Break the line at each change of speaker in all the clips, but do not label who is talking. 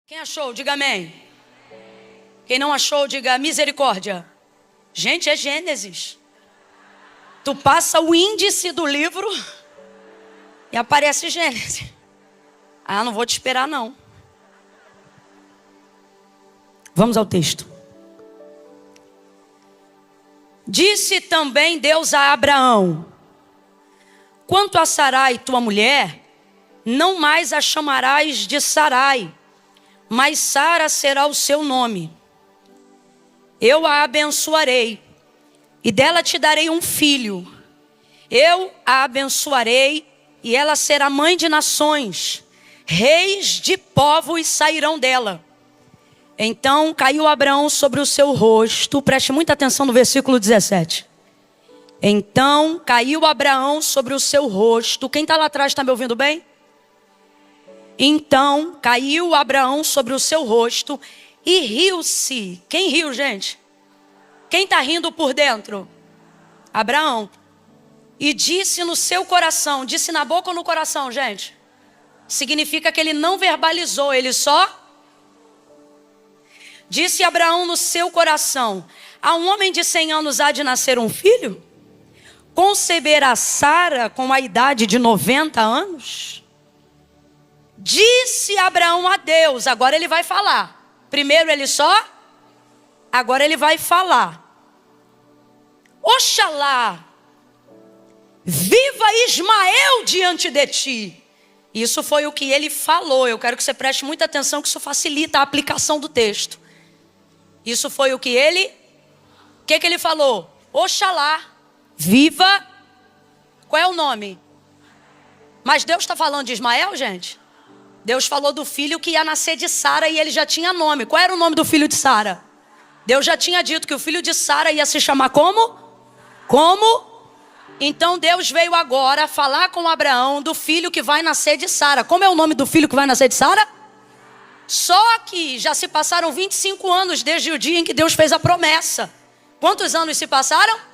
Quem achou, diga amém. Quem não achou, diga misericórdia. Gente, é Gênesis. Tu passa o índice do livro e aparece Gênesis. Ah, não vou te esperar não. Vamos ao texto. Disse também Deus a Abraão: quanto a Sarai, tua mulher, não mais a chamarás de Sarai, mas Sara será o seu nome. Eu a abençoarei, e dela te darei um filho. Eu a abençoarei, e ela será mãe de nações. Reis de povos sairão dela. Então caiu Abraão sobre o seu rosto. Preste muita atenção no versículo 17. Então caiu Abraão sobre o seu rosto. Quem está lá atrás está me ouvindo bem? Então caiu Abraão sobre o seu rosto e riu-se. Quem riu, gente? Quem está rindo por dentro? Abraão. E disse no seu coração. Disse na boca ou no coração, gente? Significa que ele não verbalizou, ele só... Disse Abraão no seu coração: a um homem de 100 anos há de nascer um filho? Conceberá Sara com a idade de 90 anos? Disse Abraão a Deus. Agora ele vai falar. Primeiro ele só, agora ele vai falar. Oxalá viva Ismael diante de ti. Isso foi o que ele falou. Eu quero que você preste muita atenção, que isso facilita a aplicação do texto. Isso foi o que ele... O que ele falou? Oxalá viva... Qual é o nome? Mas Deus está falando de Ismael, gente? Deus falou do filho que ia nascer de Sara e ele já tinha nome. Qual era o nome do filho de Sara? Deus já tinha dito que o filho de Sara ia se chamar como? Como? Então Deus veio agora falar com Abraão do filho que vai nascer de Sara. Como é o nome do filho que vai nascer de Sara? Só que já se passaram 25 anos desde o dia em que Deus fez a promessa. Quantos anos se passaram?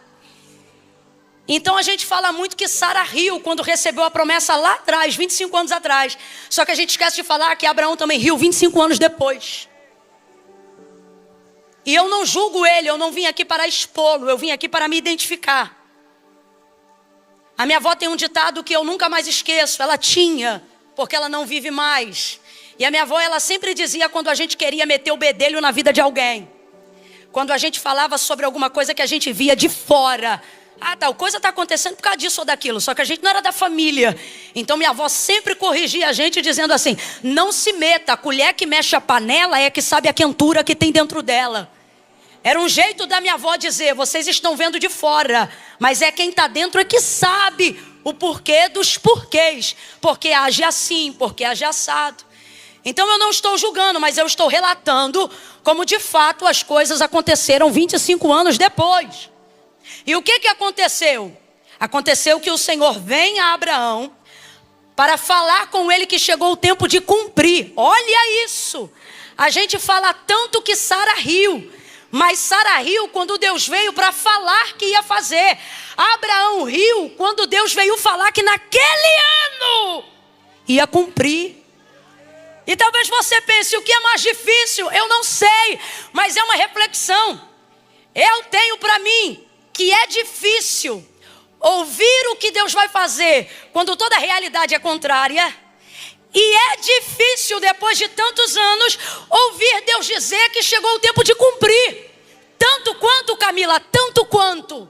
Então a gente fala muito que Sara riu quando recebeu a promessa lá atrás, 25 anos atrás. Só que a gente esquece de falar que Abraão também riu 25 anos depois. E eu não julgo ele, eu não vim aqui para expô-lo, eu vim aqui para me identificar. A minha avó tem um ditado que eu nunca mais esqueço. Ela tinha, porque ela não vive mais. E a minha avó, ela sempre dizia quando a gente queria meter o bedelho na vida de alguém. Quando a gente falava sobre alguma coisa que a gente via de fora. Ah, tal coisa está acontecendo por causa disso ou daquilo. Só que a gente não era da família. Então minha avó sempre corrigia a gente dizendo assim: não se meta, a colher que mexe a panela é que sabe a quentura que tem dentro dela. Era um jeito da minha avó dizer: vocês estão vendo de fora, mas é quem está dentro é que sabe o porquê dos porquês. Porque age assim, porque age assado. Então eu não estou julgando, mas eu estou relatando como de fato as coisas aconteceram 25 anos depois. E o que aconteceu? Aconteceu que o Senhor vem a Abraão para falar com ele que chegou o tempo de cumprir. Olha isso! A gente fala tanto que Sara riu. Mas Sara riu quando Deus veio para falar que ia fazer. Abraão riu quando Deus veio falar que naquele ano ia cumprir. E talvez você pense: o que é mais difícil? Eu não sei, mas é uma reflexão. Eu tenho para mim que é difícil ouvir o que Deus vai fazer quando toda a realidade é contrária. E é difícil, depois de tantos anos, ouvir Deus dizer que chegou o tempo de cumprir. Tanto quanto, Camila, tanto quanto.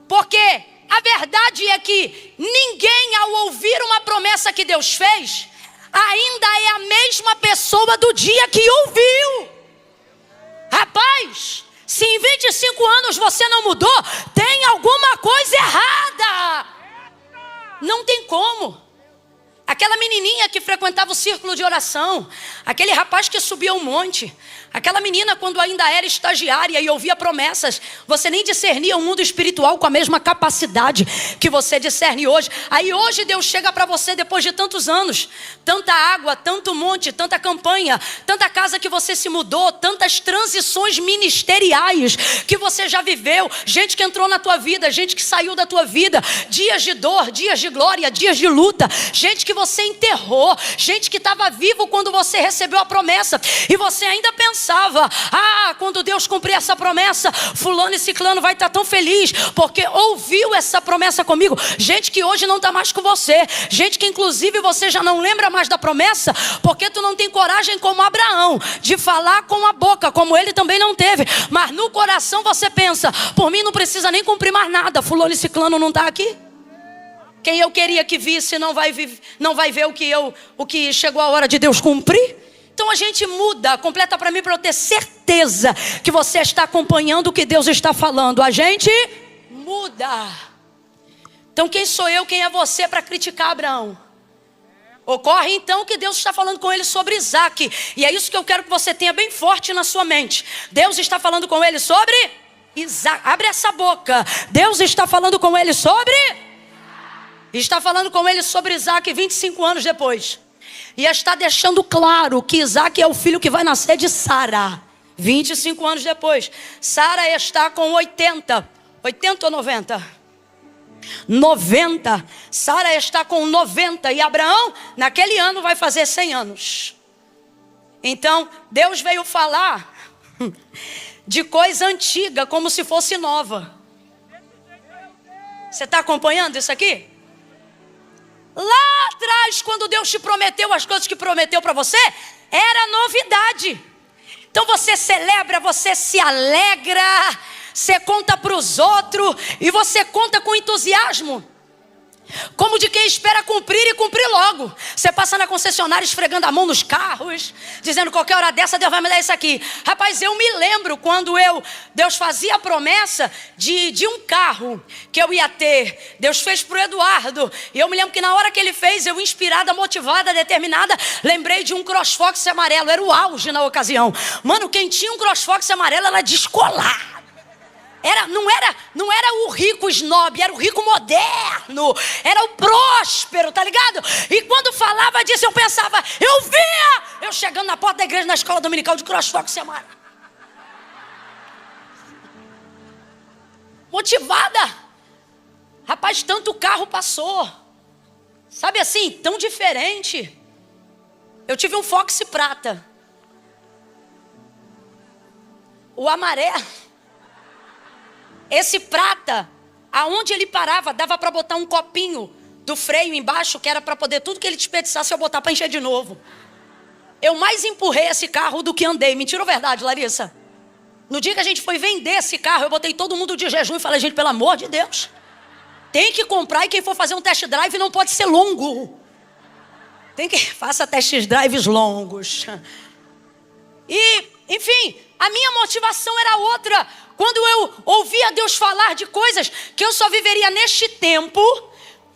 Porque a verdade é que ninguém, ao ouvir uma promessa que Deus fez, ainda é a mesma pessoa do dia que ouviu. Rapaz, se em 25 anos você não mudou, tem alguma coisa errada. Não tem como. Aquela menininha que frequentava o círculo de oração, aquele rapaz que subia um monte, aquela menina quando ainda era estagiária e ouvia promessas, você nem discernia o mundo espiritual com a mesma capacidade que você discerne hoje. Aí hoje Deus chega para você depois de tantos anos, tanta água, tanto monte, tanta campanha, tanta casa que você se mudou, tantas transições ministeriais que você já viveu, gente que entrou na tua vida, gente que saiu da tua vida, dias de dor, dias de glória, dias de luta, gente que você você enterrou, gente que estava vivo quando você recebeu a promessa, e você ainda pensava, quando Deus cumprir essa promessa, fulano e ciclano vai estar tão feliz, porque ouviu essa promessa comigo. Gente que hoje não está mais com você, gente que inclusive você já não lembra mais da promessa, porque tu não tem coragem como Abraão, de falar com a boca, como ele também não teve, mas no coração você pensa, por mim não precisa nem cumprir mais nada, fulano e ciclano não está aqui. Quem eu queria que visse não vai ver o que chegou a hora de Deus cumprir. Então a gente muda, completa para mim, para eu ter certeza que você está acompanhando o que Deus está falando. A gente muda. Então quem sou eu, quem é você para criticar Abraão? Ocorre então que Deus está falando com ele sobre Isaac. E é isso que eu quero que você tenha bem forte na sua mente. Deus está falando com ele sobre Isaac. Abre essa boca. Deus está falando com ele sobre... Está falando com ele sobre Isaac 25 anos depois. E está deixando claro que Isaac é o filho que vai nascer de Sara. 25 anos depois. Sara está com 80 ou 90? 90. Sara está com 90. E Abraão, naquele ano, vai fazer 100 anos. Então, Deus veio falar de coisa antiga, como se fosse nova. Você está acompanhando isso aqui? Lá atrás, quando Deus te prometeu as coisas que prometeu para você, era novidade. Então você celebra, você se alegra, você conta para os outros e você conta com entusiasmo, como de quem espera cumprir e cumprir logo. Você passa na concessionária esfregando a mão nos carros, dizendo qualquer hora dessa Deus vai me dar isso aqui. Rapaz, eu me lembro quando Deus fazia a promessa de um carro que eu ia ter. Deus fez para o Eduardo. E eu me lembro que na hora que ele fez, eu inspirada, motivada, determinada, lembrei de um CrossFox amarelo. Era o auge na ocasião. Mano, quem tinha um CrossFox amarelo era descolar. Não era o rico snob, era o rico moderno, era o próspero, tá ligado? E quando falava disso eu pensava, eu chegando na porta da igreja, na escola dominical de CrossFox semana. Motivada. Rapaz, tanto carro passou. Sabe assim, tão diferente. Eu tive um Fox prata. O amarelo. Esse prata, aonde ele parava, dava para botar um copinho do freio embaixo, que era para poder tudo que ele desperdiçasse eu botar para encher de novo. Eu mais empurrei esse carro do que andei. Mentira ou verdade, Larissa? No dia que a gente foi vender esse carro, eu botei todo mundo de jejum e falei, gente, pelo amor de Deus, tem que comprar, e quem for fazer um test drive não pode ser longo. Faça test drives longos. E, enfim, a minha motivação era outra. Quando eu ouvia Deus falar de coisas que eu só viveria neste tempo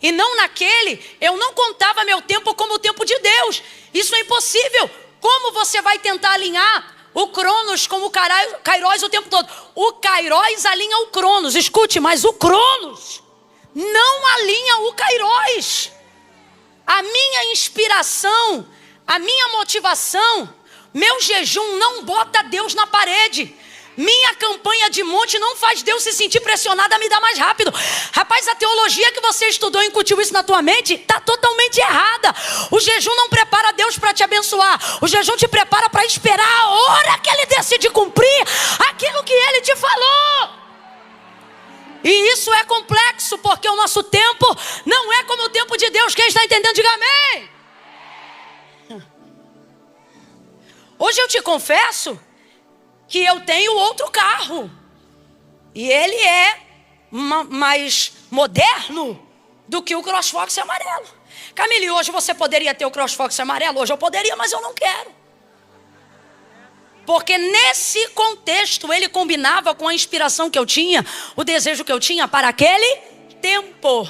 e não naquele, eu não contava meu tempo como o tempo de Deus. Isso é impossível. Como você vai tentar alinhar o Cronos com o Kairos o tempo todo? O Kairos alinha o Cronos, escute, mas o Cronos não alinha o Kairos. A minha inspiração, a minha motivação, meu jejum não bota Deus na parede. Minha campanha de monte não faz Deus se sentir pressionado a me dar mais rápido. Rapaz, a teologia que você estudou e incutiu isso na tua mente está totalmente errada. O jejum não prepara Deus para te abençoar. O jejum te prepara para esperar a hora que Ele decide cumprir aquilo que Ele te falou. E isso é complexo, porque o nosso tempo não é como o tempo de Deus. Quem está entendendo, diga amém. Hoje eu te confesso que eu tenho outro carro. E ele é mais moderno do que o CrossFox amarelo. Camille, hoje você poderia ter o CrossFox amarelo? Hoje eu poderia, mas eu não quero. Porque nesse contexto ele combinava com a inspiração que eu tinha, o desejo que eu tinha para aquele tempo.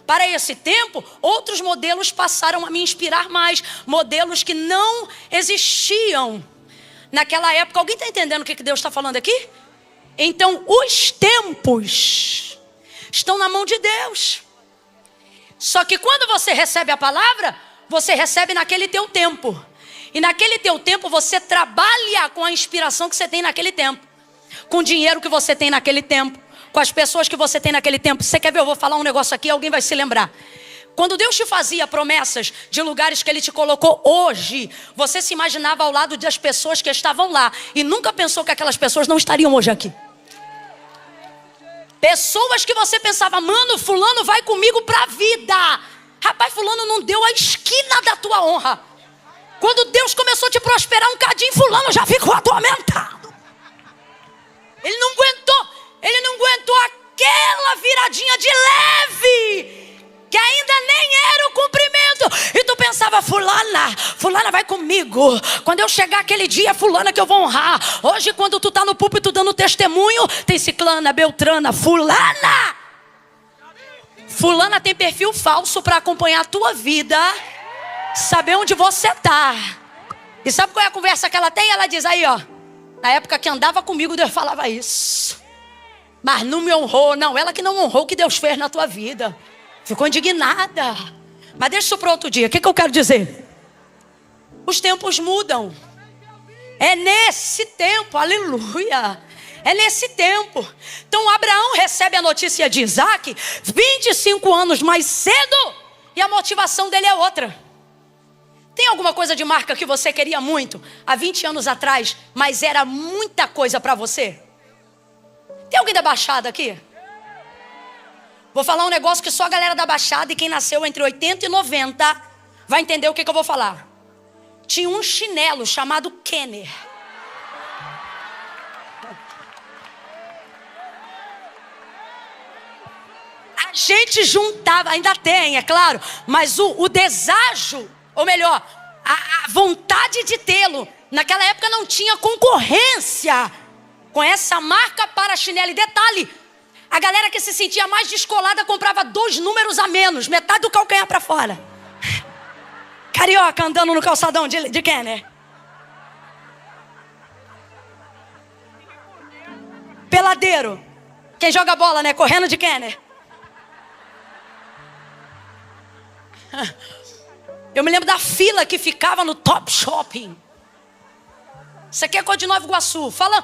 Para esse tempo, outros modelos passaram a me inspirar mais. Modelos que não existiam naquela época. Alguém está entendendo o que Deus está falando aqui? Então, os tempos estão na mão de Deus. Só que quando você recebe a palavra, você recebe naquele teu tempo. E naquele teu tempo, você trabalha com a inspiração que você tem naquele tempo. Com o dinheiro que você tem naquele tempo. Com as pessoas que você tem naquele tempo. Você quer ver? Eu vou falar um negócio aqui, alguém vai se lembrar. Quando Deus te fazia promessas de lugares que Ele te colocou hoje, você se imaginava ao lado das pessoas que estavam lá e nunca pensou que aquelas pessoas não estariam hoje aqui. Pessoas que você pensava, mano, fulano vai comigo pra vida. Rapaz, fulano não deu a esquina da tua honra. Quando Deus começou a te prosperar um cadinho, fulano já ficou atormentado. Ele não aguentou aquela viradinha de leve, que ainda nem era o cumprimento. E tu pensava, fulana vai comigo. Quando eu chegar aquele dia, é fulana que eu vou honrar. Hoje, quando tu tá no púlpito dando testemunho, tem ciclana, beltrana, fulana. Fulana tem perfil falso para acompanhar a tua vida, saber onde você tá. E sabe qual é a conversa que ela tem? Ela diz aí, ó, na época que andava comigo, Deus falava isso. Mas não me honrou. Não, ela que não honrou o que Deus fez na tua vida. Ficou indignada. Mas deixa isso para outro dia. O que eu quero dizer? Os tempos mudam. É nesse tempo, aleluia. É nesse tempo. Então Abraão recebe a notícia de Isaac 25 anos mais cedo. E a motivação dele é outra. Tem alguma coisa de marca que você queria muito há 20 anos atrás, mas era muita coisa para você? Tem alguém da Baixada aqui? Vou falar um negócio que só a galera da Baixada e quem nasceu entre 80 e 90 vai entender o que eu vou falar. Tinha um chinelo chamado Kenner. A gente juntava, ainda tem, é claro, mas o desejo, ou melhor, a vontade de tê-lo. Naquela época não tinha concorrência com essa marca para chinelo. E detalhe, a galera que se sentia mais descolada comprava 2 números a menos, metade do calcanhar para fora. Carioca andando no calçadão de Kenner. Peladeiro, quem joga bola, né? Correndo de Kenner. Eu me lembro da fila que ficava no Top Shopping. Isso aqui é coisa de Nova Iguaçu. Fala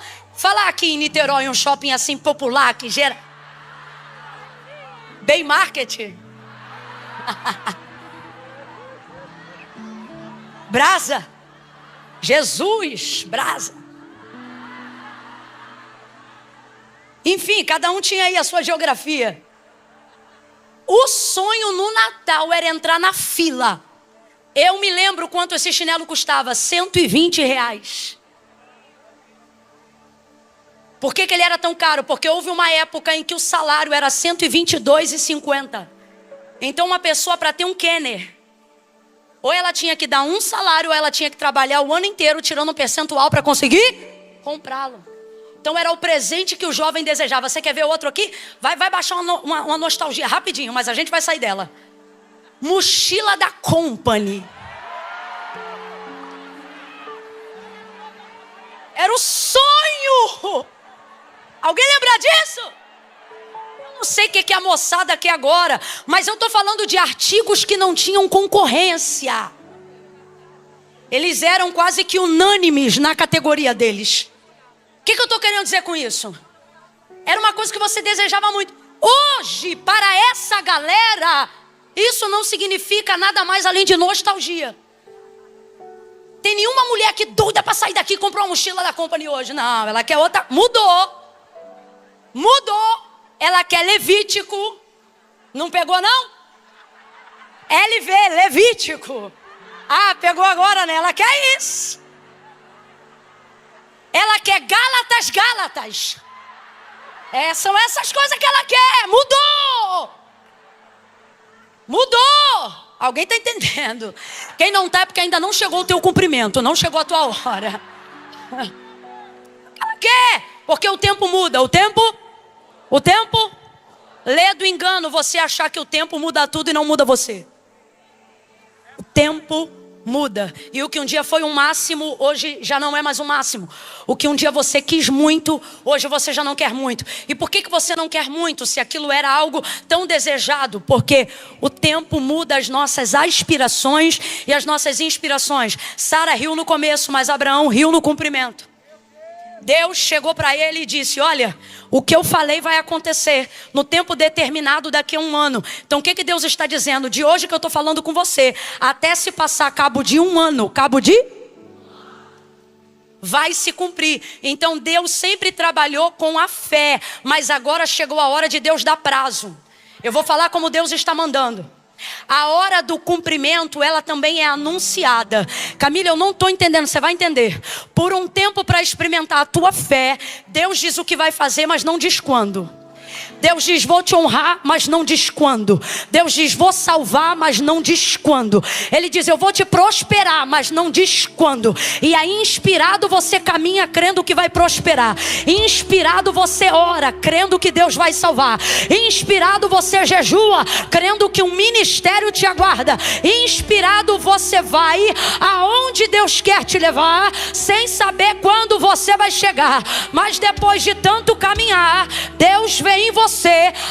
aqui em Niterói um shopping assim popular que gera Bay Market. Brasa. Jesus, Brasa. Enfim, cada um tinha aí a sua geografia. O sonho no Natal era entrar na fila. Eu me lembro quanto esse chinelo custava, R$120. Por que ele era tão caro? Porque houve uma época em que o salário era R$122,50. Então uma pessoa para ter um Kenner, ou ela tinha que dar um salário, ou ela tinha que trabalhar o ano inteiro tirando um percentual para conseguir comprá-lo. Então era o presente que o jovem desejava. Você quer ver outro aqui? Vai baixar uma nostalgia rapidinho, mas a gente vai sair dela. Mochila da Company. Era o sonho. Alguém lembra disso? Eu não sei o que a moçada quer agora, mas eu estou falando de artigos que não tinham concorrência. Eles eram quase que unânimes na categoria deles. O que eu estou querendo dizer com isso? Era uma coisa que você desejava muito. Hoje, para essa galera, isso não significa nada mais além de nostalgia. Tem nenhuma mulher que doida para sair daqui e comprar uma mochila da Company hoje. Não, ela quer outra. Mudou. Ela quer Levítico. Não pegou não? LV, Levítico. Ah, pegou agora, né? Ela quer isso. Ela quer Gálatas. São essas coisas que ela quer. Mudou. Alguém está entendendo? Quem não está é porque ainda não chegou o teu cumprimento. Não chegou a tua hora. Ela quer. Porque o tempo muda. O tempo. Lê do engano você achar que o tempo muda tudo e não muda você. O tempo muda. E o que um dia foi um máximo, hoje já não é mais um máximo. O que um dia você quis muito, hoje você já não quer muito. E por que você não quer muito se aquilo era algo tão desejado? Porque o tempo muda as nossas aspirações e as nossas inspirações. Sara riu no começo, mas Abraão riu no cumprimento. Deus chegou para ele e disse: olha, o que eu falei vai acontecer no tempo determinado daqui a 1 ano. Então o que Deus está dizendo? De hoje que eu estou falando com você, até se passar cabo de 1 ano, vai se cumprir. Então Deus sempre trabalhou com a fé, mas agora chegou a hora de Deus dar prazo. Eu vou falar como Deus está mandando. A hora do cumprimento, ela também é anunciada. Camila, eu não estou entendendo, você vai entender. Por um tempo, para experimentar a tua fé, Deus diz o que vai fazer, mas não diz quando. Deus diz: vou te honrar, mas não diz quando. Deus diz: vou salvar, mas não diz quando. Ele diz: eu vou te prosperar, mas não diz quando. E aí, inspirado, você caminha crendo que vai prosperar. Inspirado, você ora crendo que Deus vai salvar. Inspirado, você jejua crendo que um ministério te aguarda. Inspirado, você vai aonde Deus quer te levar, sem saber quando você vai chegar. Mas depois de tanto caminhar, Deus vê em você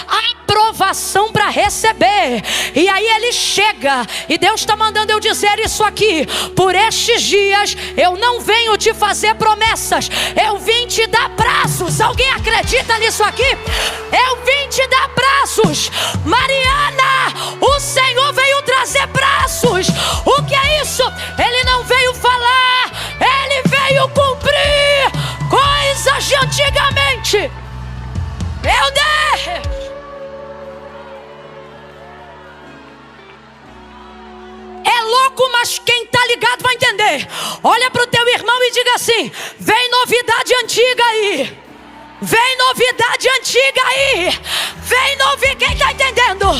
a aprovação para receber. E aí ele chega, e Deus está mandando eu dizer isso aqui: por estes dias eu não venho te fazer promessas, eu vim te dar prazos. Alguém acredita nisso aqui? Eu vim te dar prazos. Mariana, o Senhor veio trazer prazos. O que é isso? Ele não veio falar, ele veio cumprir coisas de antigamente. Meu Deus! É louco, mas quem está ligado vai entender. Olha para o teu irmão e diga assim: vem novidade antiga aí. Vem novidade antiga aí. Vem novidade, quem está entendendo?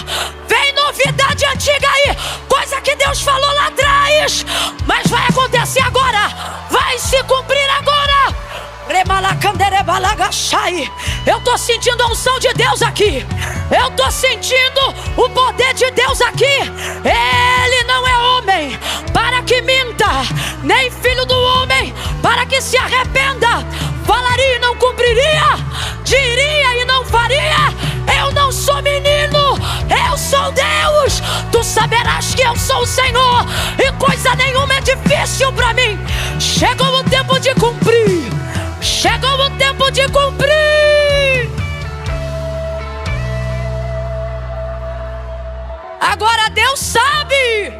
Vem novidade antiga aí. Coisa que Deus falou lá atrás, mas vai acontecer agora. Vai se cumprir agora. Eu estou sentindo a unção de Deus aqui. Eu estou sentindo o poder de Deus aqui. Ele não é homem para que minta, nem filho do homem para que se arrependa. Falaria e não cumpriria, diria e não faria. Eu não sou menino, eu sou Deus. Tu saberás que eu sou o Senhor, e coisa nenhuma é difícil para mim. Chegou o tempo de cumprir. Chegou o tempo de cumprir. Agora Deus sabe.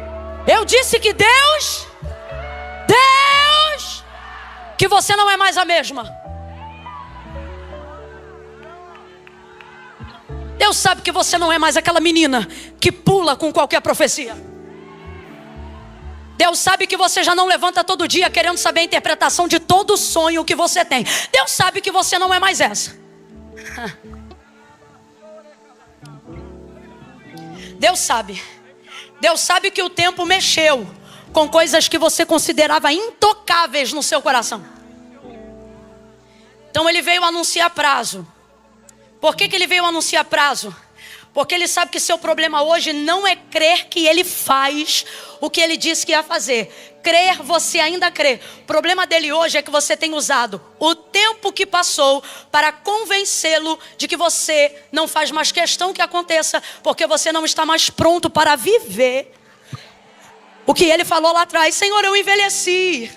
Eu disse que Deus, que você não é mais a mesma. Deus sabe que você não é mais aquela menina que pula com qualquer profecia. Deus sabe que você já não levanta todo dia querendo saber a interpretação de todo sonho que você tem. Deus sabe que você não é mais essa. Deus sabe. Deus sabe que o tempo mexeu com coisas que você considerava intocáveis no seu coração. Então ele veio anunciar prazo. Por que ele veio anunciar prazo? Porque ele sabe que seu problema hoje não é crer que ele faz o que ele disse que ia fazer. Crer, você ainda crê. O problema dele hoje é que você tem usado o tempo que passou para convencê-lo de que você não faz mais questão que aconteça, porque você não está mais pronto para viver o que ele falou lá atrás. Senhor, eu envelheci.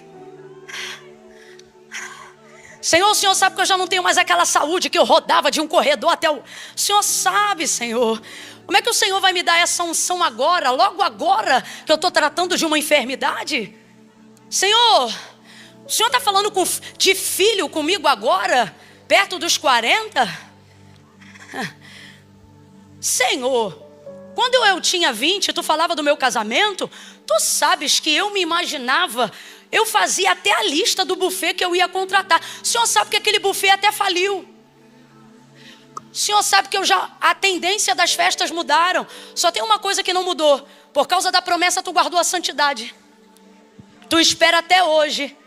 Senhor, o Senhor sabe que eu já não tenho mais aquela saúde que eu rodava de um corredor até o Senhor sabe, Senhor. Como é que o Senhor vai me dar essa unção agora, logo agora que eu estou tratando de uma enfermidade? Senhor, o Senhor está falando de filho comigo agora, perto dos 40? Senhor, quando eu tinha 20, tu falava do meu casamento, tu sabes que eu me imaginava, eu fazia até a lista do buffet que eu ia contratar. O Senhor sabe que aquele buffet até faliu. O Senhor sabe que a tendência das festas mudaram. Só tem uma coisa que não mudou. Por causa da promessa, tu guardou a santidade. Tu espera até hoje.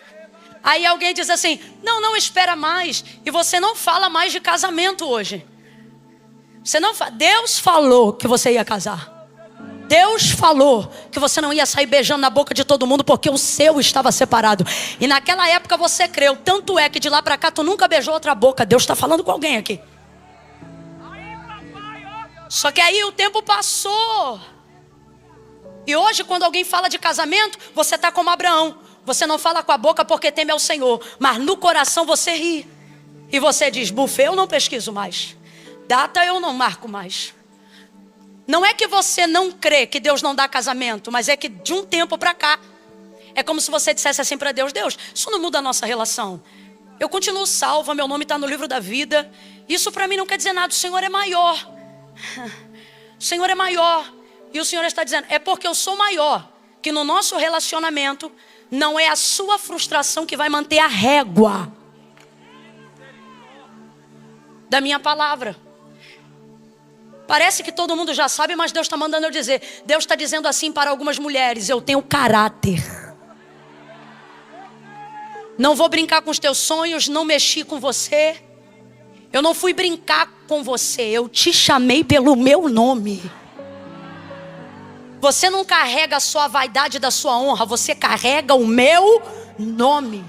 Aí alguém diz assim: não espera mais. E você não fala mais de casamento hoje. Você não Deus falou que você ia casar. Deus falou que você não ia sair beijando na boca de todo mundo, porque o seu estava separado. E naquela época você creu. Tanto é que de lá para cá tu nunca beijou outra boca. Deus está falando com alguém aqui. Só que aí o tempo passou. E hoje quando alguém fala de casamento, você está como Abraão. Você não fala com a boca porque teme ao Senhor, mas no coração você ri. E você diz, buffet eu não pesquiso mais, data eu não marco mais. Não é que você não crê que Deus não dá casamento, mas é que de um tempo para cá, é como se você dissesse assim para Deus, Deus, isso não muda a nossa relação. Eu continuo salva, meu nome está no livro da vida. Isso para mim não quer dizer nada, o Senhor é maior. O Senhor é maior. E o Senhor está dizendo, é porque eu sou maior, que no nosso relacionamento, não é a sua frustração que vai manter a régua da minha palavra. Parece que todo mundo já sabe, mas Deus está mandando eu dizer. Deus está dizendo assim para algumas mulheres, eu tenho caráter. Não vou brincar com os teus sonhos, não mexi com você. Eu não fui brincar com você, eu te chamei pelo meu nome. Você não carrega só a vaidade da sua honra, você carrega o meu nome.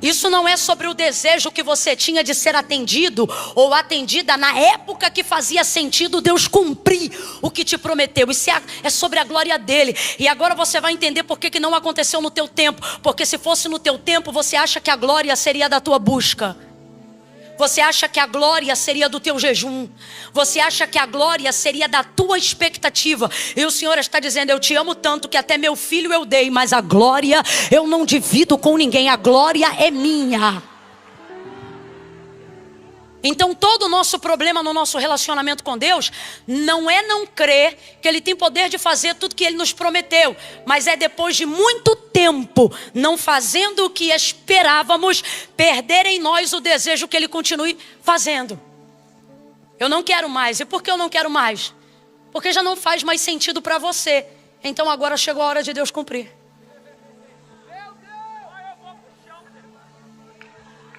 Isso não é sobre o desejo que você tinha de ser atendido ou atendida na época que fazia sentido Deus cumprir o que te prometeu. Isso é sobre a glória dele. E agora você vai entender por que não aconteceu no teu tempo. Porque se fosse no teu tempo, você acha que a glória seria da tua busca. Você acha que a glória seria do teu jejum. Você acha que a glória seria da tua expectativa. E o Senhor está dizendo, eu te amo tanto que até meu filho eu dei. Mas a glória eu não divido com ninguém. A glória é minha. Então todo o nosso problema no nosso relacionamento com Deus não é não crer que Ele tem poder de fazer tudo que Ele nos prometeu, mas é depois de muito tempo não fazendo o que esperávamos, perder em nós o desejo que Ele continue fazendo. Eu não quero mais. E por que eu não quero mais? Porque já não faz mais sentido para você. Então agora chegou a hora de Deus cumprir.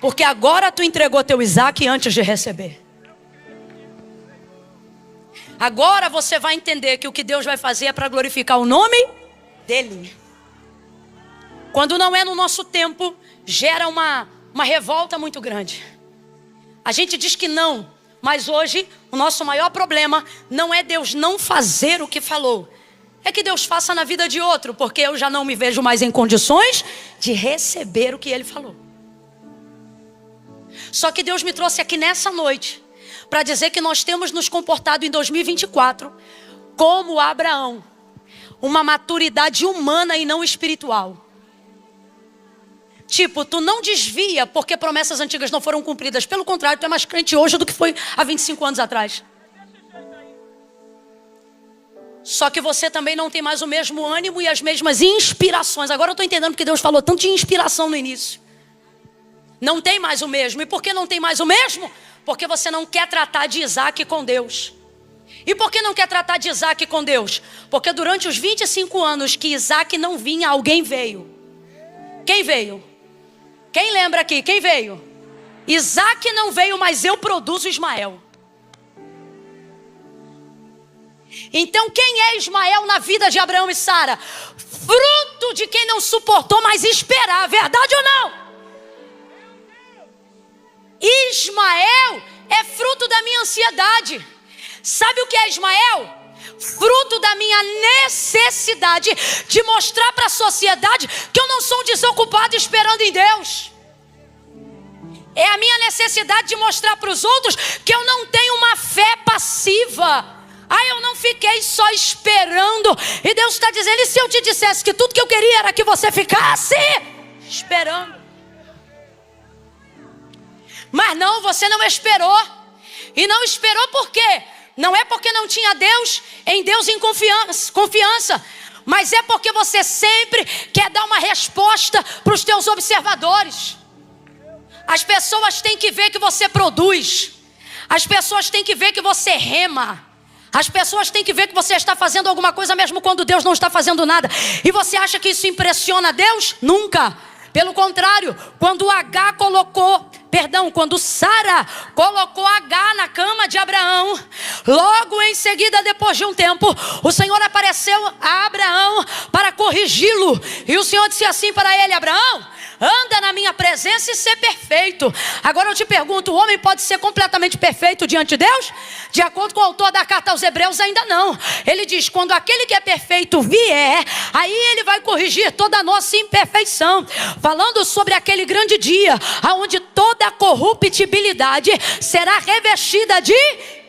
Porque agora tu entregou teu Isaac antes de receber. Agora você vai entender que o que Deus vai fazer é para glorificar o nome dele. Quando não é no nosso tempo, gera uma revolta muito grande. A gente diz que não, mas hoje o nosso maior problema não é Deus não fazer o que falou. É que Deus faça na vida de outro, porque eu já não me vejo mais em condições de receber o que Ele falou. Só que Deus me trouxe aqui nessa noite para dizer que nós temos nos comportado em 2024 como Abraão. Uma maturidade humana e não espiritual. Tipo, tu não desvia porque promessas antigas não foram cumpridas. Pelo contrário, tu é mais crente hoje do que foi há 25 anos atrás. Só que você também não tem mais o mesmo ânimo e as mesmas inspirações. Agora eu estou entendendo porque Deus falou tanto de inspiração no início. Não tem mais o mesmo. E por que não tem mais o mesmo? Porque você não quer tratar de Isaac com Deus. E por que não quer tratar de Isaac com Deus? Porque durante os 25 anos que Isaac não vinha, alguém veio. Quem veio? Quem lembra aqui? Quem veio? Isaac não veio, mas eu produzo Ismael. Então quem é Ismael na vida de Abraão e Sara? Fruto de quem não suportou mais esperar. Verdade ou não? Ismael é fruto da minha ansiedade. Sabe o que é Ismael? Fruto da minha necessidade de mostrar para a sociedade que eu não sou um desocupado esperando em Deus. É a minha necessidade de mostrar para os outros que eu não tenho uma fé passiva. Eu não fiquei só esperando. E Deus está dizendo, e se eu te dissesse que tudo que eu queria era que você ficasse esperando? Mas não, você não esperou. E não esperou por quê? Não é porque não tinha Deus em confiança. Mas é porque você sempre quer dar uma resposta para os teus observadores. As pessoas têm que ver que você produz. As pessoas têm que ver que você rema. As pessoas têm que ver que você está fazendo alguma coisa mesmo quando Deus não está fazendo nada. E você acha que isso impressiona Deus? Nunca. Pelo contrário, quando Sara colocou Agar na cama de Abraão, logo em seguida, depois de um tempo, o Senhor apareceu a Abraão para corrigi-lo. E o Senhor disse assim para ele, Abraão, anda na minha presença e ser perfeito. Agora eu te pergunto, o homem pode ser completamente perfeito diante de Deus? De acordo com o autor da carta aos Hebreus, ainda não. Ele diz, quando aquele que é perfeito vier, aí ele vai corrigir toda a nossa imperfeição. Falando sobre aquele grande dia, onde toda a corruptibilidade será revestida de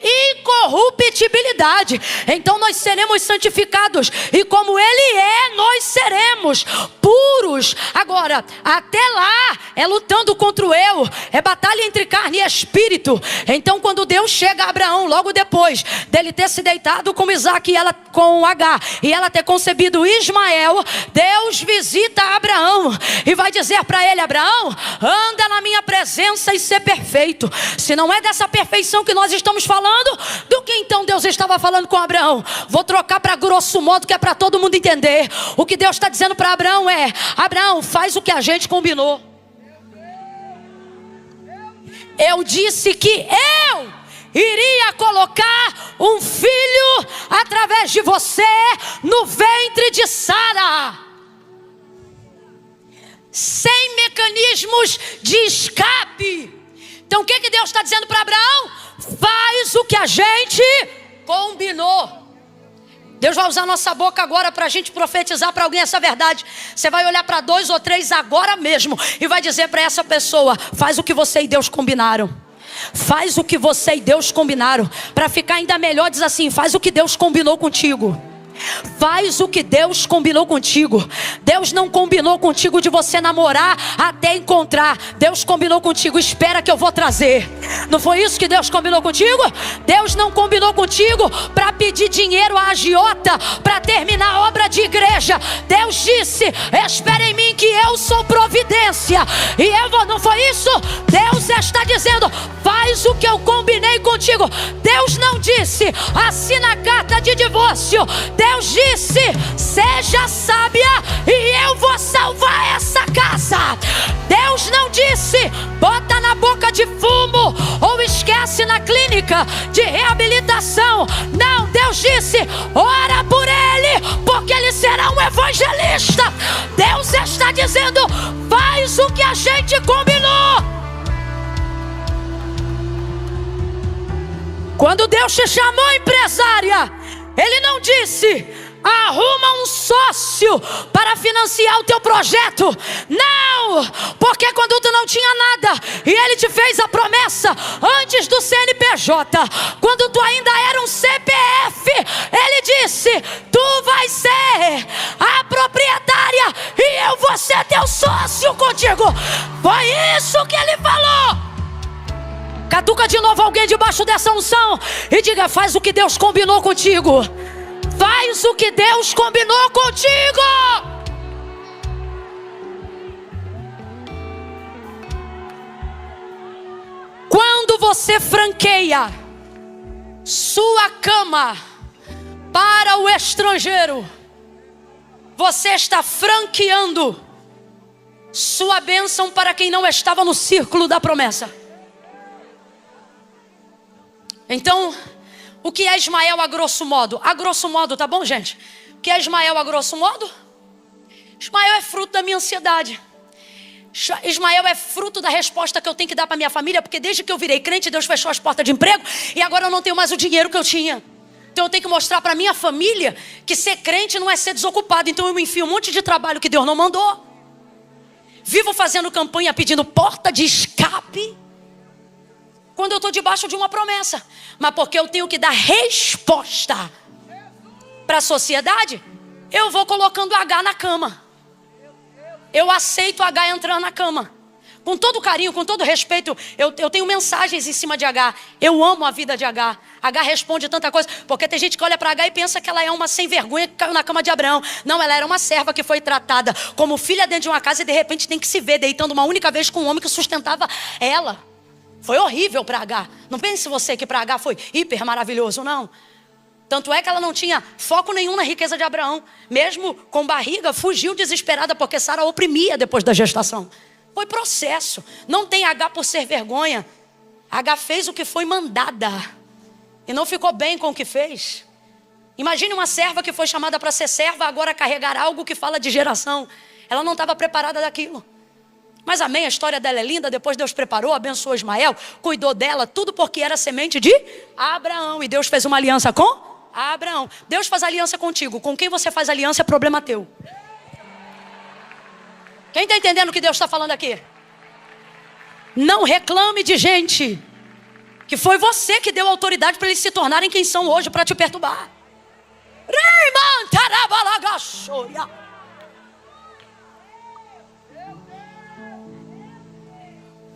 incorruptibilidade. Então nós seremos santificados, e como Ele é, nós seremos puros. Agora, até lá, é lutando contra o eu, é batalha entre carne e espírito. Então quando Deus chega a Abraão, logo depois dele ter se deitado com Isaac e ela com Agar, e ela ter concebido Ismael, Deus visita Abraão e vai dizer para ele: Abraão, anda na minha presença e ser perfeito. Se não é dessa perfeição que nós estamos falando, do que então Deus estava falando com Abraão? Vou trocar para grosso modo, que é para todo mundo entender. O que Deus está dizendo para Abraão é: Abraão, faz o que a gente combinou. Eu disse que eu iria colocar um filho através de você no ventre de Sara, sem mecanismos de escape. Então o que Deus está dizendo para Abraão? Faz o que a gente combinou. Deus vai usar nossa boca agora para a gente profetizar para alguém essa verdade. Você vai olhar para 2 ou 3 agora mesmo e vai dizer para essa pessoa: faz o que você e Deus combinaram. Faz o que você e Deus combinaram. Para ficar ainda melhor, diz assim: faz o que Deus combinou contigo. Faz o que Deus combinou contigo. Deus não combinou contigo de você namorar até encontrar. Deus combinou contigo: espera que eu vou trazer. Não foi isso que Deus combinou contigo? Deus não combinou contigo para pedir dinheiro a agiota para terminar a obra de igreja. Deus disse: espera em mim que eu sou providência. E eu vou, não foi isso? Deus está dizendo: faz o que eu combinei contigo. Deus não disse: assina a carta de divórcio. Deus disse: seja sábia e eu vou salvar essa casa. Deus não disse: bota na boca de fumo ou esquece na clínica de reabilitação. Não, Deus disse: ora por ele, porque ele será um evangelista. Deus está dizendo: faz o que a gente combinou. Quando Deus te chamou, empresária, Ele não disse: arruma um sócio para financiar o teu projeto. Não, porque quando tu não tinha nada e Ele te fez a promessa antes do CNPJ, quando tu ainda era um CPF, Ele disse: tu vai ser a proprietária e eu vou ser teu sócio contigo. Foi isso que Ele falou. Catuca de novo alguém debaixo dessa unção e diga: faz o que Deus combinou contigo. Faz o que Deus combinou contigo. Quando você franqueia sua cama para o estrangeiro, você está franqueando sua bênção para quem não estava no círculo da promessa. Então, o que é Ismael a grosso modo? A grosso modo, tá bom, gente? O que é Ismael a grosso modo? Ismael é fruto da minha ansiedade. Ismael é fruto da resposta que eu tenho que dar para minha família, porque desde que eu virei crente, Deus fechou as portas de emprego e agora eu não tenho mais o dinheiro que eu tinha. Então eu tenho que mostrar para minha família que ser crente não é ser desocupado. Então eu me enfio um monte de trabalho que Deus não mandou. Vivo fazendo campanha pedindo porta de escape, quando eu estou debaixo de uma promessa. Mas porque eu tenho que dar resposta para a sociedade, eu vou colocando H na cama. Eu aceito H entrar na cama. Com todo carinho, com todo respeito, eu tenho mensagens em cima de H. Eu amo a vida de H. H responde tanta coisa. Porque tem gente que olha para H e pensa que ela é uma sem vergonha que caiu na cama de Abraão. Não, ela era uma serva que foi tratada como filha dentro de uma casa e de repente tem que se ver deitando uma única vez com um homem que sustentava ela. Foi horrível para H. Não pense você que para H foi hiper maravilhoso, não. Tanto é que ela não tinha foco nenhum na riqueza de Abraão. Mesmo com barriga, fugiu desesperada porque Sara oprimia depois da gestação. Foi processo. Não tem H por ser vergonha. H fez o que foi mandada e não ficou bem com o que fez. Imagine uma serva que foi chamada para ser serva, agora carregar algo que fala de geração. Ela não estava preparada daquilo. Mas amém, a história dela é linda. Depois Deus preparou, abençoou Ismael, cuidou dela, tudo porque era semente de Abraão. E Deus fez uma aliança com Abraão. Deus faz aliança contigo. Com quem você faz aliança é problema teu. Quem está entendendo o que Deus está falando aqui? Não reclame de gente que foi você que deu autoridade para eles se tornarem quem são hoje, para te perturbar.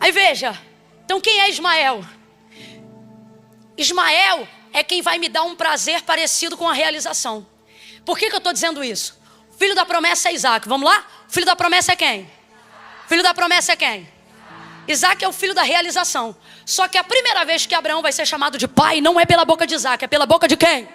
Aí veja, então quem é Ismael? Ismael é quem vai me dar um prazer parecido com a realização. Por que eu estou dizendo isso? O filho da promessa é Isaac, vamos lá? O filho da promessa é quem? O filho da promessa é quem? Isaac é o filho da realização. Só que a primeira vez que Abraão vai ser chamado de pai não é pela boca de Isaac, é pela boca de quem?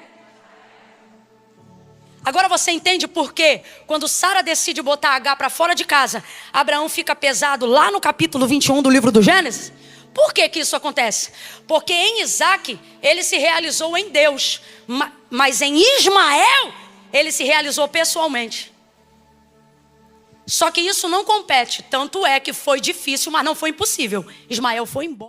Agora você entende por quê? Quando Sara decide botar H para fora de casa, Abraão fica pesado lá no capítulo 21 do livro do Gênesis? Por que isso acontece? Porque em Isaac ele se realizou em Deus, mas em Ismael ele se realizou pessoalmente. Só que isso não compete, tanto é que foi difícil, mas não foi impossível. Ismael foi embora.